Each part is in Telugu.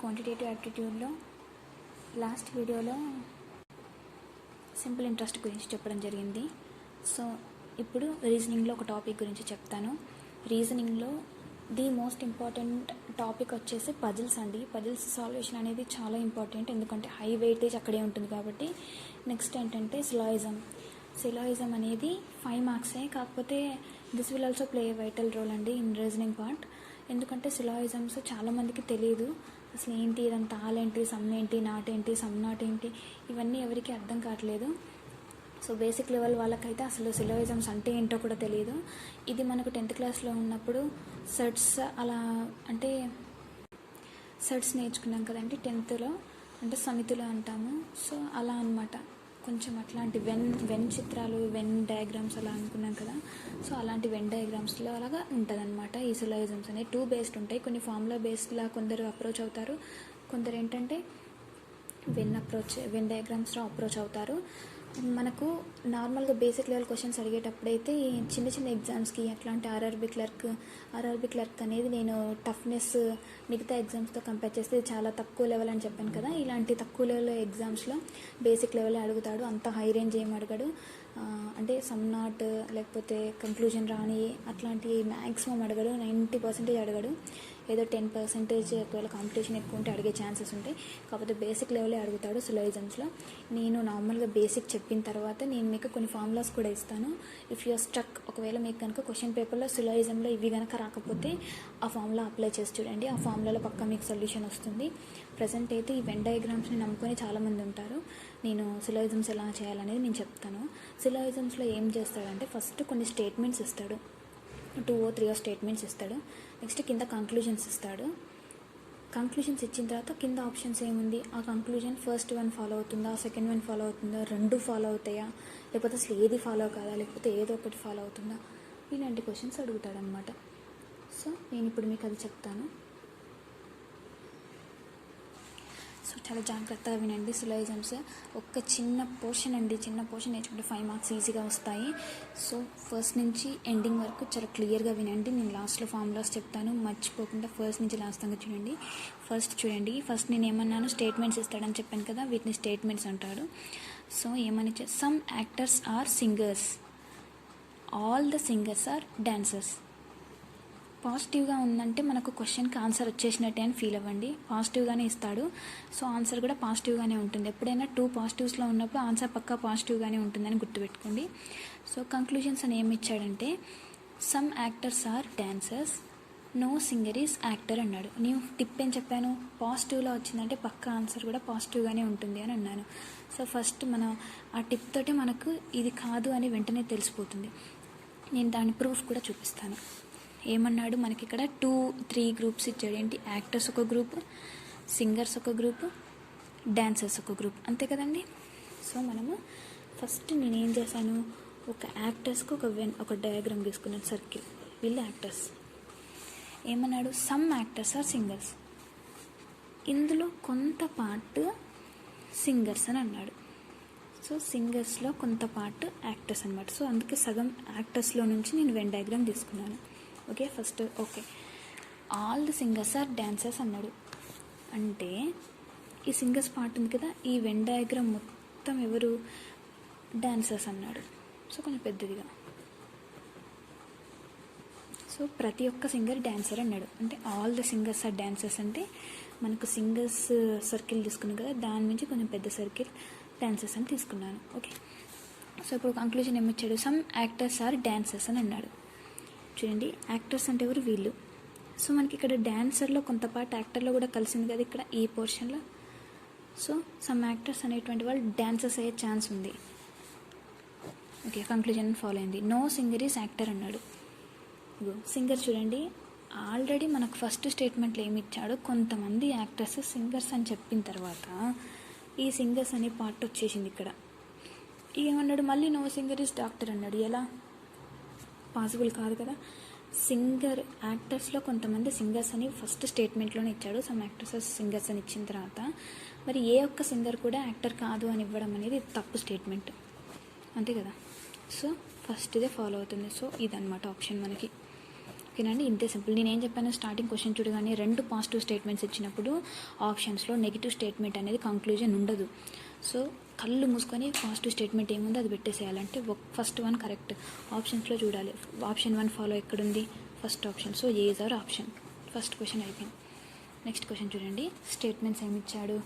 క్వాంటిటేటివ్ యాప్టిట్యూడ్లో లాస్ట్ వీడియోలో సింపుల్ ఇంట్రెస్ట్ గురించి చెప్పడం జరిగింది. సో ఇప్పుడు రీజనింగ్లో ఒక టాపిక్ గురించి చెప్తాను. రీజనింగ్లో ది మోస్ట్ ఇంపార్టెంట్ టాపిక్ వచ్చేసి పజిల్స్ అండి. పజిల్స్ సాల్వేషన్ అనేది చాలా ఇంపార్టెంట్, ఎందుకంటే హై వెయిటేజ్ అక్కడే ఉంటుంది కాబట్టి. నెక్స్ట్ ఏంటంటే సిలాయిజం అనేది 5 మార్క్సే, కాకపోతే this will also play a vital role అండి ఇన్ రీజనింగ్ పార్ట్. ఎందుకంటే సిలాయిజమ్స్ చాలామందికి తెలియదు, అసలు ఏంటి ఇదంతా ఆలేంటి, సమ్ ఏంటి, నాట్ ఏంటి, సమ్ నాట్ ఏంటి, ఇవన్నీ ఎవరికి అర్థం కావట్లేదు. సో బేసిక్ లెవెల్ వాళ్ళకైతే అసలు సిలాయిజమ్స్ అంటే ఏంటో కూడా తెలియదు. ఇది మనకు 10th క్లాస్లో ఉన్నప్పుడు సెట్స్ అలా అంటే సెట్స్ నేర్చుకున్నాం కదండి 10thలో, అంటే సమితులు అంటాము. సో అలా అనమాట, కొంచెం అట్లాంటి వెన్ చిత్రాలు, వెన్ డయాగ్రామ్స్ అలా అనుకున్నాం కదా. సో అలాంటి వెన్ డయాగ్రామ్స్లో అలాగా ఉంటుంది అనమాట. ఈ సిలాయిజమ్స్ అనేవి 2 బేస్డ్ ఉంటాయి. కొన్ని ఫార్ములా బేస్డ్లా కొందరు అప్రోచ్ అవుతారు, కొందరు ఏంటంటే వెన్ డయాగ్రామ్స్లో అప్రోచ్ అవుతారు. మనకు నార్మల్గా బేసిక్ లెవెల్ క్వశ్చన్స్ అడిగేటప్పుడైతే చిన్న చిన్న ఎగ్జామ్స్కి అట్లాంటి ఆర్ఆర్బీ క్లర్క్ అనేది నేను టఫ్నెస్ మిగతా ఎగ్జామ్స్తో కంపేర్ చేస్తే చాలా తక్కువ లెవెల్ అని చెప్పాను కదా. ఇలాంటి తక్కువ లెవెల్ ఎగ్జామ్స్లో బేసిక్ లెవెల్ అడుగుతాడు, అంత హై రేంజ్ ఏం అడగడు. అంటే సమ్ నాట్ లేకపోతే కంక్లూజన్ రాని అట్లాంటి మ్యాక్సిమం అడగడు, 90% అడగడు. ఏదో 10% ఒకవేళ కాంపిటీషన్ ఎక్కువ ఉంటే అడిగే ఛాన్సెస్ ఉంటాయి. కాకపోతే బేసిక్ లెవెలే అడుగుతాడు సిలాయిజమ్స్లో. నేను నార్మల్గా బేసిక్ చెప్పిన తర్వాత నేను మీకు కొన్ని ఫార్ములాస్ కూడా ఇస్తాను. ఇఫ్ యూఆర్ స్ట్రక్, ఒకవేళ మీకు కనుక క్వశ్చన్ పేపర్లో సిలాయిజంలో ఇవి కనుక రాకపోతే ఆ ఫార్ములా అప్లై చేసి చూడండి, ఆ ఫార్ములాలో పక్కా మీకు సొల్యూషన్ వస్తుంది. ప్రజెంట్ అయితే ఈ వెన్ డయాగ్రామ్స్ని నమ్ముకొని చాలామంది ఉంటారు. నేను సిలాయిజమ్స్ ఎలా చేయాలనేది నేను చెప్తాను. సిలాయిజమ్స్లో ఏం చేస్తాడంటే ఫస్ట్ కొన్ని స్టేట్మెంట్స్ ఇస్తాడు, 2 or 3 స్టేట్మెంట్స్ ఇస్తాడు. నెక్స్ట్ కింద కంక్లూజన్స్ ఇస్తాడు. కంక్లూజన్స్ ఇచ్చిన తర్వాత కింద ఆప్షన్స్ ఏముంది, ఆ కంక్లూజన్ ఫస్ట్ వన్ ఫాలో అవుతుందా, సెకండ్ వన్ ఫాలో అవుతుందా, 2 ఫాలో అవుతాయా, లేకపోతే అసలు ఏది ఫాలో కాదా, లేకపోతే ఏదో ఒకటి ఫాలో అవుతుందా, ఇలాంటి క్వశ్చన్స్ అడుగుతాడనమాట. సో నేను ఇప్పుడు మీకు అది చెప్తాను. సో చాలా జాగ్రత్తగా వినండి. సిలాయిజమ్స్ ఒక చిన్న పోర్షన్ అండి, చిన్న పోర్షన్ నేర్చుకుంటే 5 మార్క్స్ ఈజీగా వస్తాయి. సో ఫస్ట్ నుంచి ఎండింగ్ వరకు చాలా క్లియర్గా వినండి. నేను లాస్ట్లో ఫార్ములాస్ చెప్తాను, మర్చిపోకుండా ఫస్ట్ నుంచి లాస్ట్ దాకా చూడండి. ఫస్ట్ నేను ఏమన్నాను, స్టేట్మెంట్స్ ఇస్తాడని చెప్పాను కదా, వీటిని స్టేట్మెంట్స్ అంటాడు. సో ఏమని some actors are singers, all the singers are dancers. పాజిటివ్గా ఉందంటే మనకు క్వశ్చన్కి ఆన్సర్ వచ్చేసినట్టే అని ఫీల్ అవ్వండి. పాజిటివ్గానే ఇస్తాడు, సో ఆన్సర్ కూడా పాజిటివ్గానే ఉంటుంది. ఎప్పుడైనా 2 పాజిటివ్స్లో ఉన్నప్పుడు ఆన్సర్ పక్కా పాజిటివ్గానే ఉంటుందని గుర్తుపెట్టుకోండి. సో కంక్లూజన్స్ అని ఏమి ఇచ్చాడంటే some actors are dancers, no singer is actor అన్నాడు. నేను టిప్ ఏం చెప్పాను, పాజిటివ్లో వచ్చిందంటే పక్కా ఆన్సర్ కూడా పాజిటివ్గానే ఉంటుంది అని అన్నాను. సో ఫస్ట్ మనం ఆ టిప్ తోటి మనకు ఇది కాదు అని వెంటనే తెలిసిపోతుంది. నేను దాని ప్రూఫ్ కూడా చూపిస్తాను. ఏమన్నాడు, మనకి ఇక్కడ 2-3 గ్రూప్స్ ఇచ్చాడు. ఏంటి, యాక్టర్స్ ఒక గ్రూప్, సింగర్స్ ఒక గ్రూప్, డాన్సర్స్ ఒక గ్రూప్, అంతే కదండి. సో మనము ఫస్ట్ నేనేం చేశాను, ఒక యాక్టర్స్కి ఒక డయాగ్రామ్ తీసుకున్నాను, సర్కిల్, వీళ్ళు యాక్టర్స్. ఏమన్నాడు, సమ్ యాక్టర్స్ ఆర్ సింగర్స్, ఇందులో కొంత పార్ట్ సింగర్స్ అని అన్నాడు. సో సింగర్స్లో కొంత పార్ట్ యాక్టర్స్ అనమాట. సో అందుకే సగం యాక్టర్స్లో నుంచి నేను వెన్ డయాగ్రామ్ తీసుకున్నాను. Okay, first okay, all the singers are dancers అన్నాడు. అంటే ఈ సింగర్స్ పార్ట్ ఉంది కదా, ఈ వెన్ డయాగ్రామ్ మొత్తం ఎవరు, డాన్సర్స్ అన్నాడు. సో కొంచెం పెద్దదిగా, సో ప్రతి ఒక్క సింగర్ డాన్సర్ అన్నాడు. అంటే all the singers are dancers అంటే మనకు సింగర్స్ సర్కిల్ తీసుకున్నాం కదా, దాని నుంచి కొంచెం పెద్ద సర్కిల్ డాన్సర్స్ అని తీసుకున్నాను. ఓకే, సో ఇప్పుడు కంక్లూజన్ ఏమిచ్చాడు, సమ్ యాక్టర్స్ ఆర్ డాన్సర్స్ అని అన్నాడు. చూడండి, యాక్టర్స్ అంటే ఎవరు, వీళ్ళు. సో మనకి ఇక్కడ డాన్సర్లో కొంత పార్ట్ యాక్టర్లో కూడా కలిసింది కదా ఇక్కడ ఈ పోర్షన్లో. సో సమ్ యాక్టర్స్ అనేటువంటి వాళ్ళు డాన్సర్స్ అయ్యే ఛాన్స్ ఉంది. ఓకే, కంక్లూజన్ ఫాలో అయింది. నో సింగర్ ఈజ్ యాక్టర్ అన్నాడు. సింగర్ చూడండి, ఆల్రెడీ మనకు ఫస్ట్ స్టేట్మెంట్లో ఏమి ఇచ్చాడు, కొంతమంది యాక్టర్స్ సింగర్స్ అని చెప్పిన తర్వాత ఈ సింగర్స్ అనే పార్ట్ వచ్చేసింది ఇక్కడ. ఏమన్నాడు, మళ్ళీ నో సింగర్ ఈజ్ డాక్టర్ అన్నాడు. ఎలా పాసిబుల్ కాదు కదా. సింగర్ యాక్టర్స్లో కొంతమంది సింగర్స్ అని ఫస్ట్ స్టేట్మెంట్లోనే ఇచ్చాడు, సమ్ యాక్టర్స్ సింగర్స్ అని ఇచ్చిన తర్వాత మరి ఏ ఒక్క సింగర్ కూడా యాక్టర్ కాదు అని ఇవ్వడం అనేది తప్పు స్టేట్మెంట్, అంతే కదా. సో ఫస్ట్ ఇదే ఫాలో అవుతుంది. సో ఇదన్నమాట ఆప్షన్ మనకి. ఓకేనండి, ఇంతే సింపుల్. నేను ఏం చెప్పాను, స్టార్టింగ్ క్వశ్చన్ చూడగానే 2 పాజిటివ్ స్టేట్మెంట్స్ ఇచ్చినప్పుడు ఆప్షన్స్లో నెగిటివ్ స్టేట్మెంట్ అనేది కంక్లూజన్ ఉండదు. సో కళ్ళు మూసుకొని పాజిటివ్ స్టేట్మెంట్ ఏముందో అది పెట్టేసేయాలంటే ఫస్ట్ వన్ కరెక్ట్. ఆప్షన్స్లో చూడాలి, ఆప్షన్ 1 ఫాలో ఎక్కడుంది, first option. So A is our option. First question అయిపోయింది. నెక్స్ట్ క్వశ్చన్ చూడండి, స్టేట్మెంట్స్ ఏమి ఇచ్చాడు.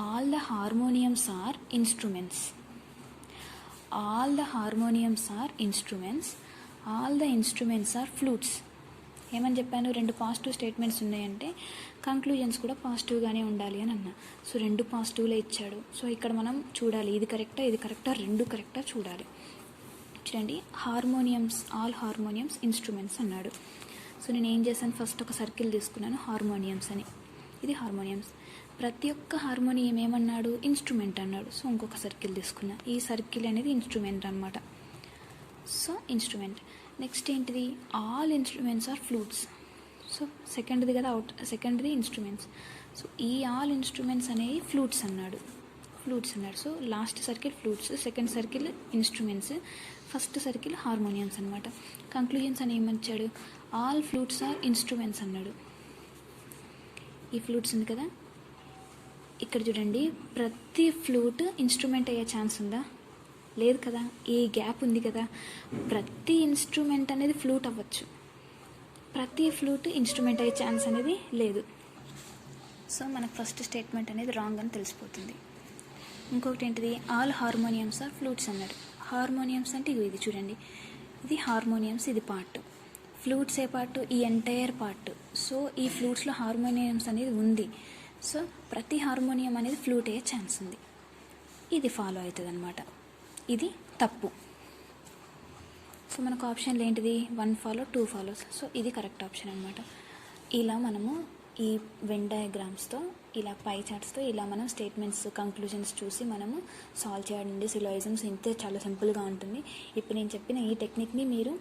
All the harmoniums are instruments. All the harmoniums are instruments. All the instruments are flutes. ఏమని చెప్పాను, 2 పాజిటివ్ స్టేట్మెంట్స్ ఉన్నాయంటే కంక్లూజన్స్ కూడా పాజిటివ్గానే ఉండాలి అని అన్నా. సో 2 పాజిటివ్లే ఇచ్చాడు. సో ఇక్కడ మనం చూడాలి, ఇది కరెక్టా ఇది కరెక్టా, 2 కరెక్టా చూడాలి. చూడండి, హార్మోనియమ్స్, ఆల్ హార్మోనియమ్స్ ఇన్స్ట్రుమెంట్స్ అన్నాడు. సో నేను ఏం చేశాను, ఫస్ట్ ఒక సర్కిల్ తీసుకున్నాను హార్మోనియమ్స్ అని. ఇది హార్మోనియమ్స్. ప్రతి ఒక్క హార్మోనియం ఏమన్నాడు, ఇన్స్ట్రుమెంట్ అన్నాడు. సో ఇంకొక సర్కిల్ తీసుకున్నా. ఈ సర్కిల్ అనేది ఇన్స్ట్రుమెంట్ అనమాట. So instrument. నెక్స్ట్ ఏంటిది, all instruments are flutes. So సెకండ్ది కదా, సెకండ్ది ఇన్స్ట్రుమెంట్స్. సో ఈ ఆల్ ఇన్స్ట్రుమెంట్స్ అనేవి ఫ్లూట్స్ అన్నాడు. So last circle flutes, second circle instruments, first circle harmoniums అనమాట. కంక్లూజన్స్ అని ఏమొచ్చాడు, ఆల్ ఫ్లూట్స్ ఆర్ ఇన్స్ట్రుమెంట్స్ అన్నాడు. ఈ ఫ్లూట్స్ ఉంది కదా, ఇక్కడ చూడండి, ప్రతి ఫ్లూట్ ఇన్స్ట్రుమెంట్ అయ్యే ఛాన్స్ ఉందా, లేదు కదా. ఈ గ్యాప్ ఉంది కదా, ప్రతి ఇన్స్ట్రుమెంట్ అనేది ఫ్లూట్ అవ్వచ్చు, ప్రతి ఫ్లూట్ ఇన్స్ట్రుమెంట్ అయ్యే ఛాన్స్ అనేది లేదు. సో మనకు ఫస్ట్ స్టేట్మెంట్ అనేది రాంగ్ అని తెలిసిపోతుంది. ఇంకొకటి ఏంటిది, ఆల్ హార్మోనియమ్స్ ఆర్ ఫ్లూట్స్ అన్నాడు. హార్మోనియమ్స్ అంటే ఇది చూడండి, ఇది హార్మోనియమ్స్, ఇది పార్ట్. ఫ్లూట్స్ ఏ పార్ట్, ఈ ఎంటైర్ పార్ట్. సో ఈ ఫ్లూట్స్లో హార్మోనియమ్స్ అనేది ఉంది. సో ప్రతి హార్మోనియం అనేది ఫ్లూట్ అయ్యే ఛాన్స్ ఉంది. ఇది ఫాలో అవుతుంది అనమాట. ఇది తప్పు. సో మనకు ఆప్షన్లు ఏంటిది, 1 ఫాలో 2 ఫాలోస్. సో ఇది కరెక్ట్ ఆప్షన్ అనమాట. ఇలా మనము ఈ వెన్ డయాగ్రామ్స్తో, ఇలా పై చార్ట్స్తో ఇలా మనం స్టేట్మెంట్స్, కంక్లూజన్స్ చూసి మనము సాల్వ్ చేయండి. సిలాయిజమ్స్ ఇంతే, చాలా సింపుల్గా ఉంటుంది. ఇప్పుడు నేను చెప్పిన ఈ టెక్నిక్ని మీరు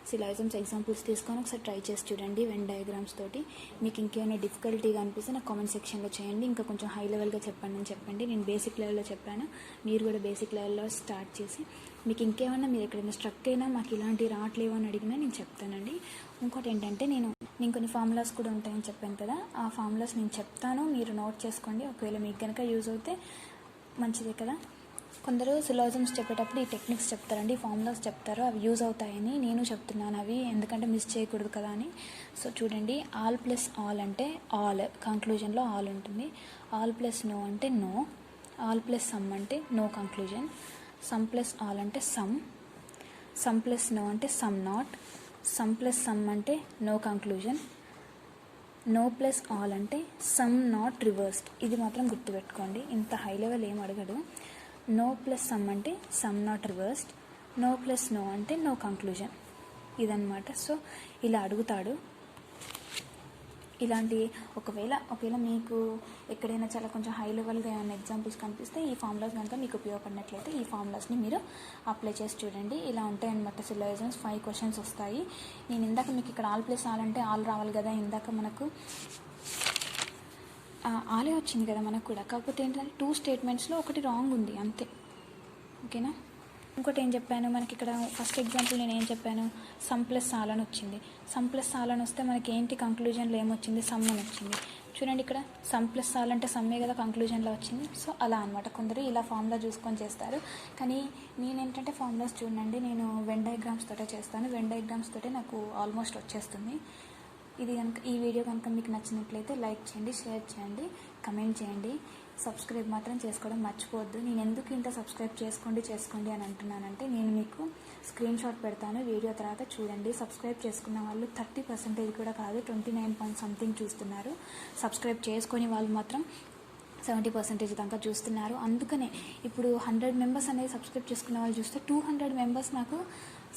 సిలాయిజమ్స్ ఎగ్జాంపుల్స్ తీసుకొని ఒకసారి ట్రై చేసి చూడండి వెన్ డయాగ్రామ్స్ తోటి. మీకు ఇంకేమైనా డిఫికల్టీగా అనిపిస్తే నాకు కామెంట్ సెక్షన్లో చేయండి. ఇంకా కొంచెం హై లెవెల్గా చెప్పండి. నేను బేసిక్ లెవెల్లో చెప్పాను, మీరు కూడా బేసిక్ లెవెల్లో స్టార్ట్ చేసి మీకు ఇంకేమన్నా మీరు ఎక్కడైనా స్ట్రక్ అయినా మాకు ఇలాంటివి రావట్లేవు అని అడిగినా నేను చెప్తానండి. ఇంకోటి ఏంటంటే నేను కొన్ని ఫార్ములాస్ కూడా ఉంటాయని చెప్పాను కదా, ఆ ఫార్ములాస్ నేను చెప్తాను, మీరు నోట్ చేసుకోండి. ఒకవేళ మీకు కనుక యూజ్ అవుతే మంచిదే కదా. కొందరు సిలాజిజమ్స్ చెప్పేటప్పుడు ఈ టెక్నిక్స్ చెప్తారండి, ఫార్ములాస్ చెప్తారు, అవి యూజ్ అవుతాయని నేను చెప్తున్నాను అవి, ఎందుకంటే మిస్ చేయకూడదు కదా అని. సో చూడండి, ఆల్ ప్లస్ ఆల్ అంటే ఆల్, కంక్లూజన్లో ఆల్ ఉంటుంది. ఆల్ ప్లస్ నో అంటే నో. ఆల్ ప్లస్ సమ్ అంటే no conclusion. Some plus all అంటే సమ్ ప్లస్ నో అంటే some not. Some plus some అంటే no conclusion. No plus all అంటే సమ్ నాట్ రివర్స్డ్. ఇది మాత్రం గుర్తుపెట్టుకోండి, ఇంత హై లెవెల్ ఏం అడగడు. నో ప్లస్ సమ్ అంటే some not reversed. No plus no అంటే నో కంక్లూజన్. ఇదన్నమాట. సో ఇలా అడుగుతాడు. ఇలాంటి ఒకవేళ మీకు ఎక్కడైనా చాలా కొంచెం హై లెవెల్గా ఏమైనా ఎగ్జాంపుల్స్ కనిపిస్తే ఈ ఫార్ములాస్ కనుక మీకు ఉపయోగపడినట్లయితే ఈ ఫార్ములాస్ని మీరు అప్లై చేసి చూడండి. ఇలా ఉంటాయన్నమాట సిలాజిజమ్స్. 5 క్వశ్చన్స్ వస్తాయి. నేను ఇందాక మీకు ఇక్కడ ఆల్ ప్లస్ ఆల్ అంటే ఆల్ రావాలి కదా, ఇందాక మనకు ఆలే వచ్చింది కదా మనకు కూడా. కాకపోతే ఏంటంటే 2 స్టేట్మెంట్స్లో ఒకటి రాంగ్ ఉంది అంతే. ఓకేనా. ఇంకోటి ఏం చెప్పాను, మనకి ఇక్కడ ఫస్ట్ ఎగ్జాంపుల్ నేను ఏం చెప్పాను, సమ్ ప్లస్ ఆల్ అని వచ్చింది. సమ్ ప్లస్ ఆల్ అని వస్తే మనకి ఏంటి కంక్లూజన్లో ఏమొచ్చింది, సమ్ అని వచ్చింది. చూడండి, ఇక్కడ సమ్ ప్లస్ ఆల్ అంటే సమ్మే కదా కంక్లూజన్లో వచ్చింది. సో అలా అనమాట. కొందరు ఇలా ఫార్ములా చూసుకొని చేస్తారు. కానీ నేనేంటంటే ఫార్ములాస్ చూడండి, నేను వెన్ డయాగ్రామ్స్ తోటే చేస్తాను. వెన్ డయాగ్రామ్స్ తోటే నాకు ఆల్మోస్ట్ వచ్చేస్తుంది. ఈ వీడియో కనుక మీకు నచ్చినట్లయితే లైక్ చేయండి, షేర్ చేయండి, కమెంట్ చేయండి. సబ్స్క్రైబ్ మాత్రం చేసుకోవడం మర్చిపోవద్దు. నేను ఎందుకు ఇంత సబ్స్క్రైబ్ చేసుకోండి అని అంటున్నానంటే, నేను మీకు స్క్రీన్ షాట్ పెడతాను వీడియో తర్వాత చూడండి. సబ్స్క్రైబ్ చేసుకున్న వాళ్ళు 30% కూడా కాదు, 29 చూస్తున్నారు. సబ్స్క్రైబ్ చేసుకొని వాళ్ళు మాత్రం 70% దాకా చూస్తున్నారు. అందుకనే ఇప్పుడు 100 మెంబర్స్ అనేది సబ్స్క్రైబ్ చేసుకున్న వాళ్ళు చూస్తే 200 మెంబర్స్ నాకు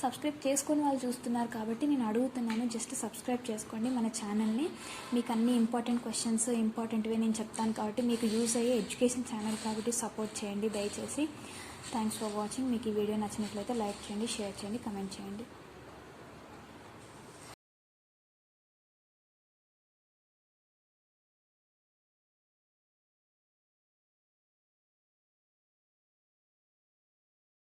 సబ్స్క్రైబ్ చేసుకొని వాళ్ళు చూస్తున్నారు. కాబట్టి నేను అడుగుతున్నాను, జస్ట్ సబ్స్క్రైబ్ చేసుకోండి మన ఛానల్ని. మీకు అన్ని ఇంపార్టెంట్ క్వశ్చన్స్ ఇంపార్టెంట్వే నేను చెప్తాను కాబట్టి మీకు యూజ్ అయ్యే ఎడ్యుకేషన్ ఛానల్ కాబట్టి సపోర్ట్ చేయండి దయచేసి. Thanks for watching. మీకు ఈ వీడియో నచ్చినట్లయితే లైక్ చేయండి, షేర్ చేయండి, కమెంట్ చేయండి.